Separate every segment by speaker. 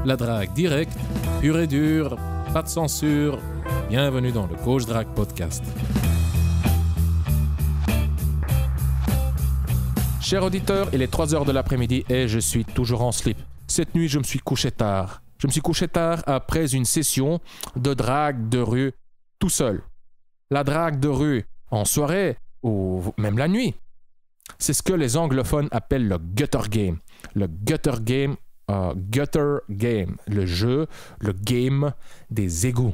Speaker 1: La drague directe, pure et dure, pas de censure. Bienvenue dans le Coach Drague Podcast. Cher auditeur, il est 3h de l'après-midi et je suis toujours en slip. Cette nuit, je me suis couché tard. Je me suis couché tard après une session de drague de rue tout seul. La drague de rue en soirée ou même la nuit, c'est ce que les anglophones appellent le gutter game. Le gutter game, le jeu, le game des égouts.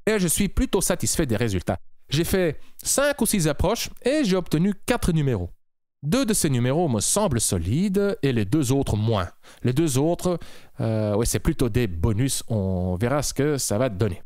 Speaker 1: Et je suis plutôt satisfait des résultats. J'ai fait 5 ou 6 approches et j'ai obtenu 4 numéros. 2 de ces numéros me semblent solides et les 2 autres moins. Les 2 autres, c'est plutôt des bonus. On verra ce que ça va donner.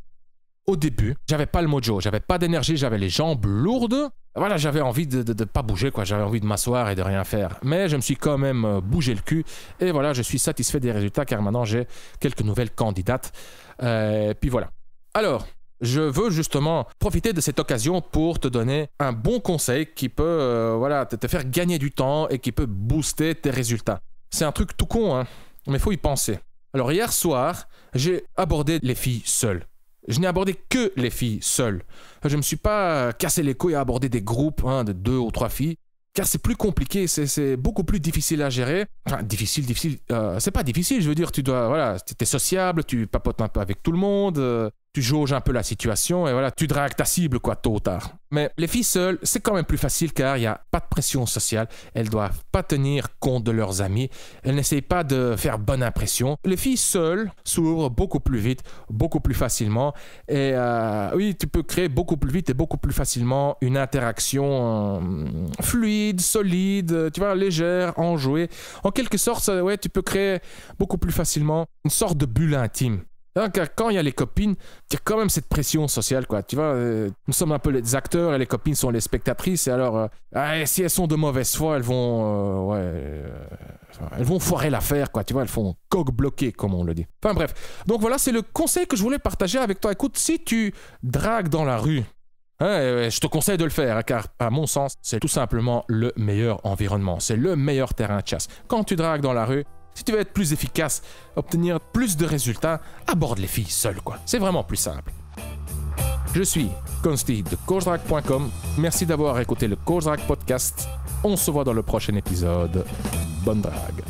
Speaker 1: Au début, j'avais pas le mojo, j'avais pas d'énergie, j'avais les jambes lourdes. Voilà, j'avais envie de pas bouger, quoi. J'avais envie de m'asseoir et de rien faire. Mais je me suis quand même bougé le cul. Et voilà, je suis satisfait des résultats car maintenant j'ai quelques nouvelles candidates. Puis voilà. Alors, je veux justement profiter de cette occasion pour te donner un bon conseil qui peut te faire gagner du temps et qui peut booster tes résultats. C'est un truc tout con, hein, mais il faut y penser. Alors hier soir, j'ai abordé les filles seules. Je n'ai abordé que les filles seules. Je ne me suis pas cassé les couilles à aborder des groupes de 2 ou 3 filles, car c'est plus compliqué, c'est beaucoup plus difficile à gérer. Enfin, difficile, c'est pas difficile, je veux dire, t'es sociable, tu papotes un peu avec tout le monde, tu jauges un peu la situation et voilà, tu dragues ta cible, quoi, tôt ou tard. Mais les filles seules, c'est quand même plus facile car il n'y a pas de pression sociale, elles doivent pas tenir compte de leurs amis, elles n'essayent pas de faire bonne impression. Les filles seules s'ouvrent beaucoup plus vite, beaucoup plus facilement et oui, tu peux créer beaucoup plus vite et beaucoup plus facilement une interaction fluide, solide, tu vois, légère, enjouée. En quelque sorte, tu peux créer beaucoup plus facilement une sorte de bulle intime. Quand il y a les copines, il y a quand même cette pression sociale, quoi. Tu vois, nous sommes un peu les acteurs et les copines sont les spectatrices. Et alors, si elles sont de mauvaise foi, elles vont foirer l'affaire, quoi. Tu vois, elles font coque bloquée, comme on le dit. Enfin bref. Donc voilà, c'est le conseil que je voulais partager avec toi. Écoute, si tu dragues dans la rue, je te conseille de le faire, car à mon sens, c'est tout simplement le meilleur environnement. C'est le meilleur terrain de chasse. Quand tu dragues dans la rue, si tu veux être plus efficace, obtenir plus de résultats, aborde les filles seules, quoi. C'est vraiment plus simple. Je suis Consti de CoachDrague.com. Merci d'avoir écouté le Coach Drague Podcast. On se voit dans le prochain épisode. Bonne drague.